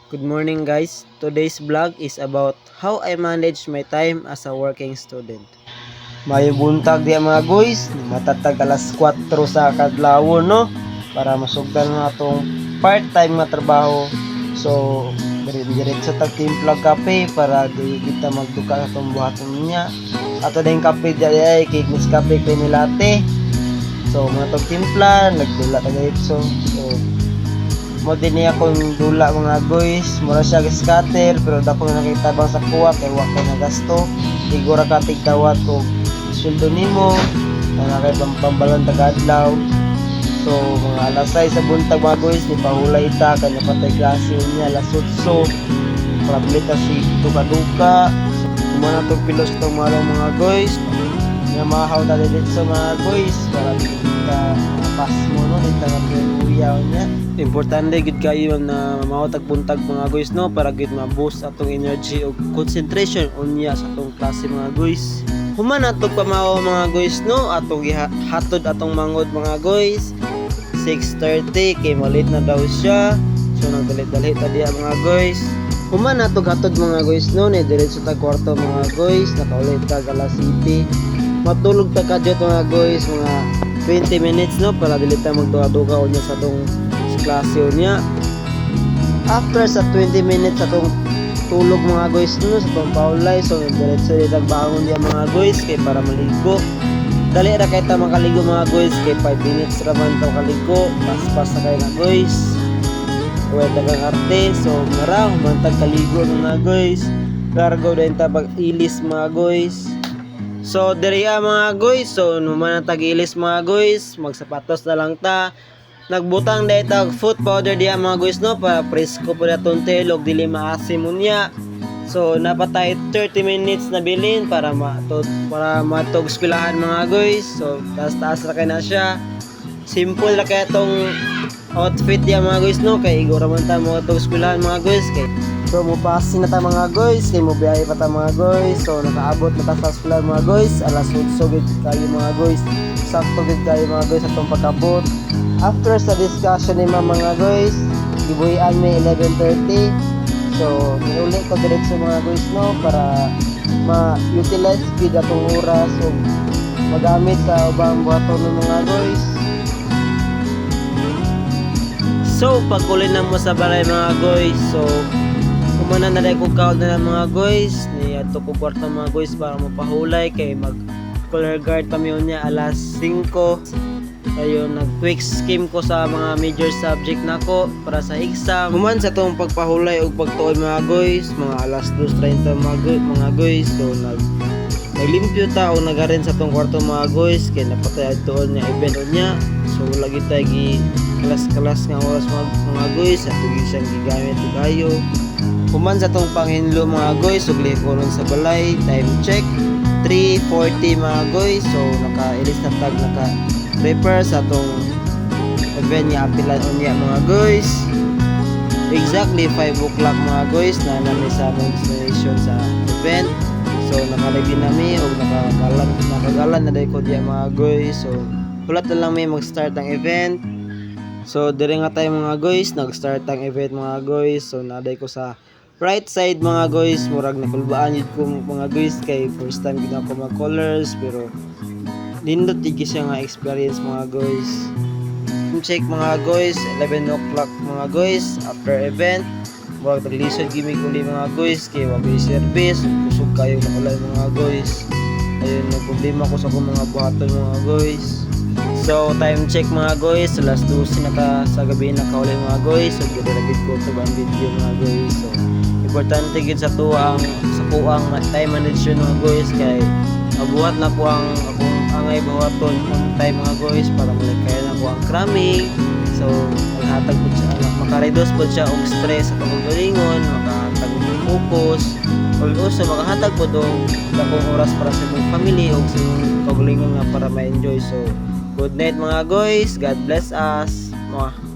Good morning guys. Today's vlog is about how I manage my time as a working student. Mayo buntag di mga guys, matatag alas 4 sa kadlaw no para masugdan na atong part-time nga trabaho. So, diretso tag timpla kape para di kita magduka sa atong buhaton niya. Ato din kape di ay kay Nescafe kay ni latte. So, mga tog timpla, nagdula ta diretso. So, mo din niya kung dula mga guys, mura siya scatter pero dako na nakita bang sa kuha kay wa kay nagasto. Igura ka tigdawat ko sweldo nimo na nakay pambalan tagadlaw. So mga alas 6 sa buntag mga guys ni pahulay ta kanya patay klase niya alas 8 para bilita si duka-duka. So na tong pilos tong mga guys nga mahaw ta dito sa mga guys para kita pas mo no dito nga uyaw niya. Importante gid kayo na mawatag buntag mga guys no para gid ma-boost atong energy ug concentration unya sa atong klase mga guys. Human atong pamahaw mga guys no atong hatod atong mangod mga guys 6:30 kay malit na daw siya. So nagdalit-dalit ta diha mga guys. Human atong hatod mga guys no ni diretso ta kwarto mga guys nakaulit ta alas 7. Matulog ta kadyo mga guys mga 20 minutes no para dili ta magduha-duha unya sa atong klase niya. After sa 20 minutes atong tulog mga guys no sa atong paulay so diretso dito bangon diya mga guys kay para maligo. Dali ra kay ta makaligo mga guys kay 5 minutes ra man ta kaligo pas na kay na guys. Uy dagang arte so mara humantag kaligo mga guys. Largo din ta pag ilis mga guys. So diriya mga guys so numan tag ilis mga guys magsapatos na lang ta. Nagbutang dahil tag food powder diya mga guys no para presko po na itong tilog dili maasim unya. So napatay 30 minutes na bilin para matog eskwelahan mga guys. So taas ra kay na siya. Simple ra kay itong outfit diya mga guys no kay igura man ta mo tog eskwelahan mga guys kay so mo pasin na ta mga guys kay mo biyahe pa ta mga guys. So nakaabot na ta sa eskwelahan mga guys alas 8 gid kayo mga guys. Sakto gid kayo mga guys atong pagkabot. After sa discussion ni mga guys, gibuhian may 11:30. So, niuli ko diretso mga guys no para ma-utilize gid atong oras o magamit sa ubang buhaton ng mga guys. So, pagkulay na mo sa balay mga guys. So, kumana na dahil ko kaon na mga guys. Ni ato ko kwarta mga guys para mapahulay kay mag color guard kami unya alas 5. Ayun, nag-quick skim ko sa mga major subject nako para sa exam. Human sa tong pagpahulay og pagtuon mga guys, mga alas 2:30 mga guys. So naglimpyo ta o nagarin sa tong kwarto mga guys kay napatay adtoon nga event unya. So lagi tay gi kalas nga oras mga guys at siyang gigamit og ayo. Human sa tong panghinlo mga guys ug lihon sa balay, time check 3:40 mga guys. So naka-ilis na tag prepare sa atong event nga apilan unya mga guys. Exactly 5 o'clock mga guys na nami sa among destination sa event. So nakalagi nami o nakagalan na dahil ko diya mga guys. So hulat na lang may mag-start ang event. So dire nga tayo mga guys nag-start ang event mga guys. So naday ko sa right side mga guys murag nakulbaan yun ko mga guys kay first time gina ko mag colors pero nindot tigi siya nga experience mga guys. Check mga guys 11 o'clock mga guys after event wag taglisod gimig uli mga guys kay wag may service kusog kayo makulay mga guys. Ayun nagproblema ko sa akong mga buhaton mga guys. So time check mga guys alas 12 na ka sa gabi na kaulay mga guys. So gid ko sa bang video mga guys. So importante gid sa tuang sa kuang time management mga guys kay mabuhat na ko ang akong angay buhaton on time mga guys para malikayan na ko ang cramming. So maghatag po siya makareduce po siya og stress sa paggalingon makahatag og focus ug also makahatag po dong dakong oras para sa imong family ug sa imong kagalingon nga para ma-enjoy. So good night mga guys, God bless us. Mwah.